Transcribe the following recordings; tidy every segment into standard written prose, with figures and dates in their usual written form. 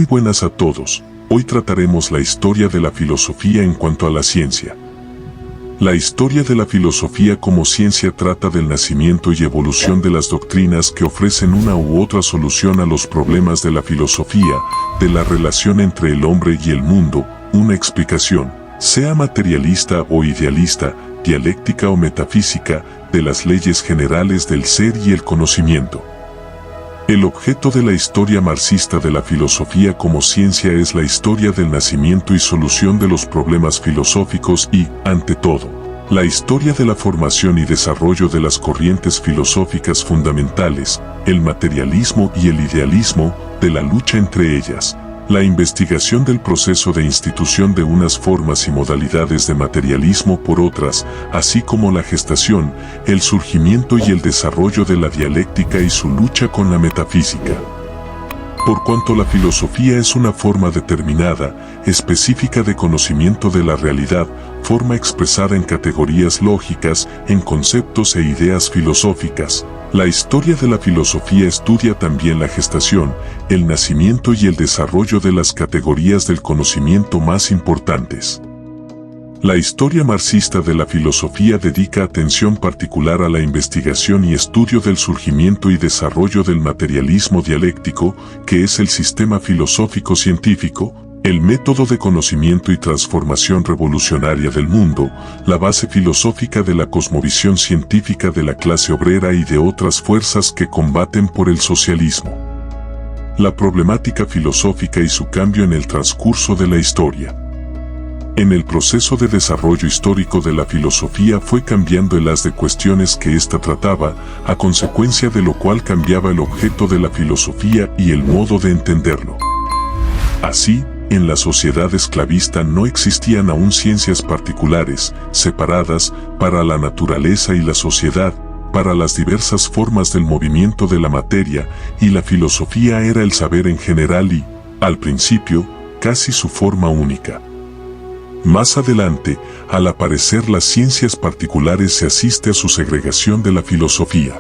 Muy buenas a todos. Hoy trataremos la historia de la filosofía en cuanto a la ciencia. La historia de la filosofía como ciencia trata del nacimiento y evolución de las doctrinas que ofrecen una u otra solución a los problemas de la filosofía, de la relación entre el hombre y el mundo, una explicación, sea materialista o idealista, dialéctica o metafísica, de las leyes generales del ser y el conocimiento. El objeto de la historia marxista de la filosofía como ciencia es la historia del nacimiento y solución de los problemas filosóficos y, ante todo, la historia de la formación y desarrollo de las corrientes filosóficas fundamentales, el materialismo y el idealismo, de la lucha entre ellas, la investigación del proceso de institución de unas formas y modalidades de materialismo por otras, así como la gestación, el surgimiento y el desarrollo de la dialéctica y su lucha con la metafísica. Por cuanto la filosofía es una forma determinada, específica de conocimiento de la realidad, forma expresada en categorías lógicas, en conceptos e ideas filosóficas, la historia de la filosofía estudia también la gestación, el nacimiento y el desarrollo de las categorías del conocimiento más importantes. La historia marxista de la filosofía dedica atención particular a la investigación y estudio del surgimiento y desarrollo del materialismo dialéctico, que es el sistema filosófico científico, el método de conocimiento y transformación revolucionaria del mundo, la base filosófica de la cosmovisión científica de la clase obrera y de otras fuerzas que combaten por el socialismo. La problemática filosófica y su cambio en el transcurso de la historia. En el proceso de desarrollo histórico de la filosofía fue cambiando el haz de cuestiones que ésta trataba, a consecuencia de lo cual cambiaba el objeto de la filosofía y el modo de entenderlo. Así, en la sociedad esclavista no existían aún ciencias particulares, separadas, para la naturaleza y la sociedad, para las diversas formas del movimiento de la materia, y la filosofía era el saber en general y, al principio, casi su forma única. Más adelante, al aparecer las ciencias particulares se asiste a su segregación de la filosofía.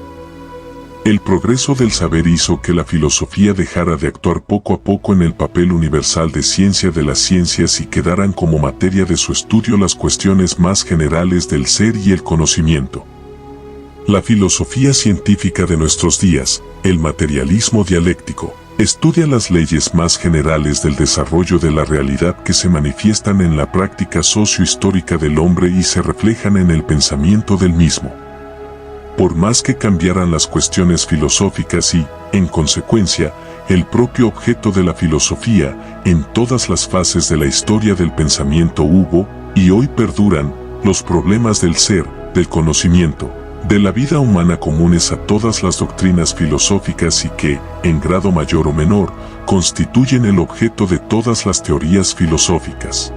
El progreso del saber hizo que la filosofía dejara de actuar poco a poco en el papel universal de ciencia de las ciencias y quedaran como materia de su estudio las cuestiones más generales del ser y el conocimiento. La filosofía científica de nuestros días, el materialismo dialéctico, estudia las leyes más generales del desarrollo de la realidad que se manifiestan en la práctica socio-histórica del hombre y se reflejan en el pensamiento del mismo. Por más que cambiaran las cuestiones filosóficas y, en consecuencia, el propio objeto de la filosofía, en todas las fases de la historia del pensamiento hubo, y hoy perduran, los problemas del ser, del conocimiento, de la vida humana comunes a todas las doctrinas filosóficas y que, en grado mayor o menor, constituyen el objeto de todas las teorías filosóficas.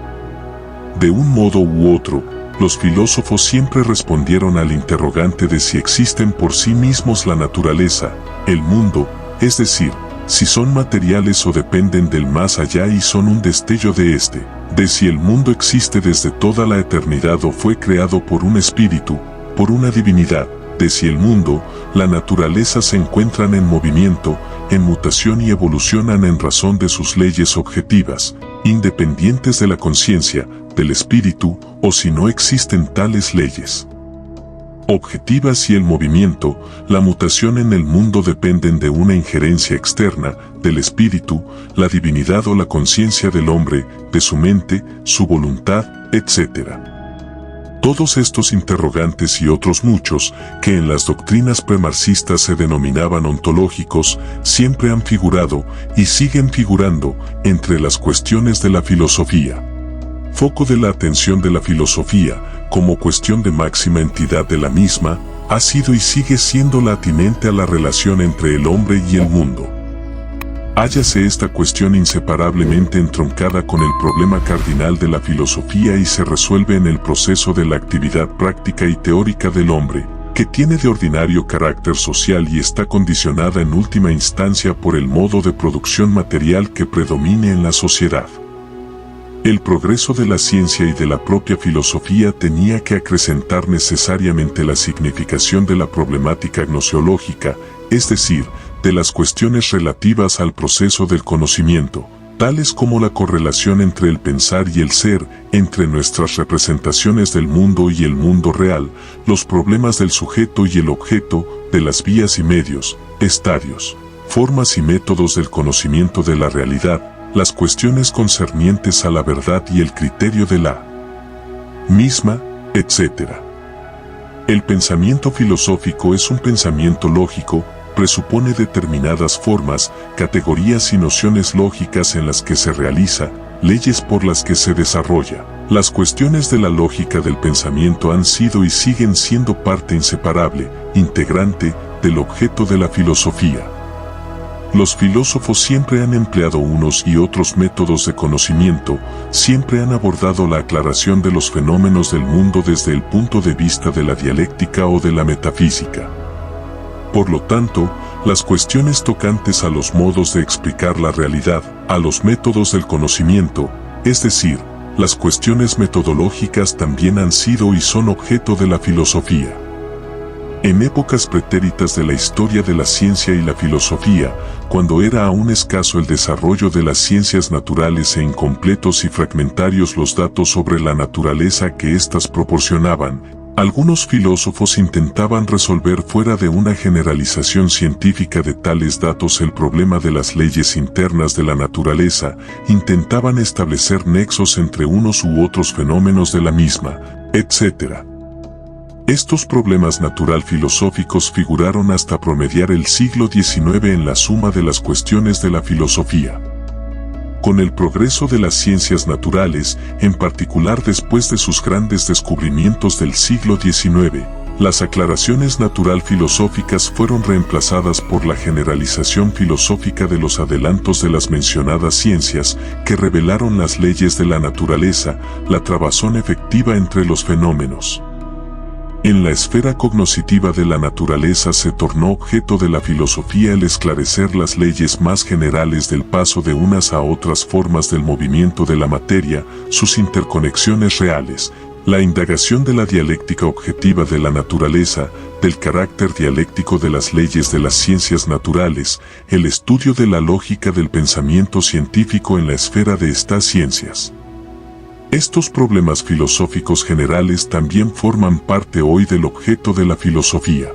De un modo u otro, los filósofos siempre respondieron al interrogante de si existen por sí mismos la naturaleza, el mundo, es decir, si son materiales o dependen del más allá y son un destello de este, de si el mundo existe desde toda la eternidad o fue creado por un espíritu, por una divinidad, de si el mundo, la naturaleza se encuentran en movimiento, en mutación y evolucionan en razón de sus leyes objetivas, independientes de la conciencia, del espíritu, o si no existen tales leyes objetivas y el movimiento, la mutación en el mundo dependen de una injerencia externa, del espíritu, la divinidad o la conciencia del hombre, de su mente, su voluntad, etc. Todos estos interrogantes y otros muchos, que en las doctrinas premarxistas se denominaban ontológicos, siempre han figurado, y siguen figurando, entre las cuestiones de la filosofía. Foco de la atención de la filosofía, como cuestión de máxima entidad de la misma, ha sido y sigue siendo la atinente a la relación entre el hombre y el mundo. Hállase esta cuestión inseparablemente entroncada con el problema cardinal de la filosofía y se resuelve en el proceso de la actividad práctica y teórica del hombre, que tiene de ordinario carácter social y está condicionada en última instancia por el modo de producción material que predomine en la sociedad. El progreso de la ciencia y de la propia filosofía tenía que acrecentar necesariamente la significación de la problemática gnoseológica, es decir, de las cuestiones relativas al proceso del conocimiento, tales como la correlación entre el pensar y el ser, entre nuestras representaciones del mundo y el mundo real, los problemas del sujeto y el objeto, de las vías y medios, estadios, formas y métodos del conocimiento de la realidad, las cuestiones concernientes a la verdad y el criterio de la misma, etc. El pensamiento filosófico es un pensamiento lógico, presupone determinadas formas, categorías y nociones lógicas en las que se realiza, leyes por las que se desarrolla. Las cuestiones de la lógica del pensamiento han sido y siguen siendo parte inseparable, integrante, del objeto de la filosofía. Los filósofos siempre han empleado unos y otros métodos de conocimiento, siempre han abordado la aclaración de los fenómenos del mundo desde el punto de vista de la dialéctica o de la metafísica. Por lo tanto, las cuestiones tocantes a los modos de explicar la realidad, a los métodos del conocimiento, es decir, las cuestiones metodológicas también han sido y son objeto de la filosofía. En épocas pretéritas de la historia de la ciencia y la filosofía, cuando era aún escaso el desarrollo de las ciencias naturales e incompletos y fragmentarios los datos sobre la naturaleza que éstas proporcionaban, algunos filósofos intentaban resolver fuera de una generalización científica de tales datos el problema de las leyes internas de la naturaleza, intentaban establecer nexos entre unos u otros fenómenos de la misma, etc. Estos problemas natural-filosóficos figuraron hasta promediar el siglo XIX en la suma de las cuestiones de la filosofía. Con el progreso de las ciencias naturales, en particular después de sus grandes descubrimientos del siglo XIX, las aclaraciones natural-filosóficas fueron reemplazadas por la generalización filosófica de los adelantos de las mencionadas ciencias, que revelaron las leyes de la naturaleza, la trabazón efectiva entre los fenómenos. En la esfera cognoscitiva de la naturaleza se tornó objeto de la filosofía el esclarecer las leyes más generales del paso de unas a otras formas del movimiento de la materia, sus interconexiones reales, la indagación de la dialéctica objetiva de la naturaleza, del carácter dialéctico de las leyes de las ciencias naturales, el estudio de la lógica del pensamiento científico en la esfera de estas ciencias. Estos problemas filosóficos generales también forman parte hoy del objeto de la filosofía.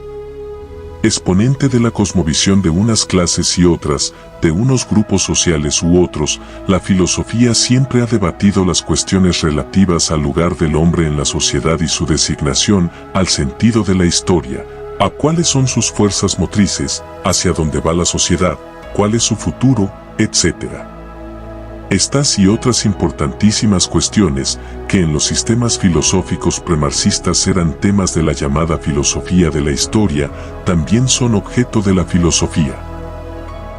Exponente de la cosmovisión de unas clases y otras, de unos grupos sociales u otros, la filosofía siempre ha debatido las cuestiones relativas al lugar del hombre en la sociedad y su designación, al sentido de la historia, a cuáles son sus fuerzas motrices, hacia dónde va la sociedad, cuál es su futuro, etc. Estas y otras importantísimas cuestiones, que en los sistemas filosóficos premarxistas eran temas de la llamada filosofía de la historia, también son objeto de la filosofía.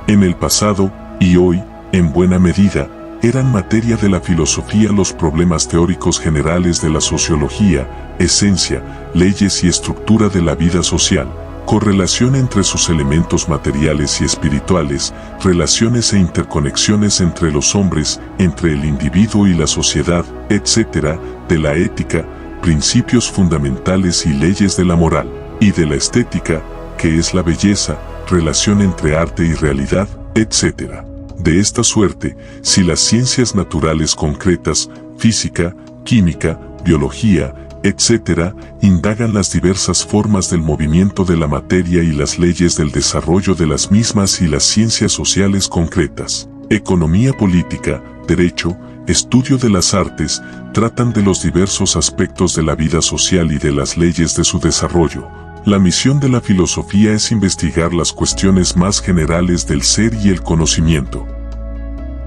En el pasado, y hoy, en buena medida, eran materia de la filosofía los problemas teóricos generales de la sociología, esencia, leyes y estructura de la vida social, correlación entre sus elementos materiales y espirituales, relaciones e interconexiones entre los hombres, entre el individuo y la sociedad, etc., de la ética, principios fundamentales y leyes de la moral, y de la estética, que es la belleza, relación entre arte y realidad, etc. De esta suerte, si las ciencias naturales concretas, física, química, biología, etc., indagan las diversas formas del movimiento de la materia y las leyes del desarrollo de las mismas y las ciencias sociales concretas, economía política, derecho, estudio de las artes, tratan de los diversos aspectos de la vida social y de las leyes de su desarrollo. La misión de la filosofía es investigar las cuestiones más generales del ser y el conocimiento.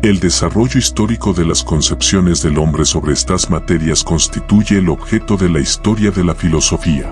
El desarrollo histórico de las concepciones del hombre sobre estas materias constituye el objeto de la historia de la filosofía.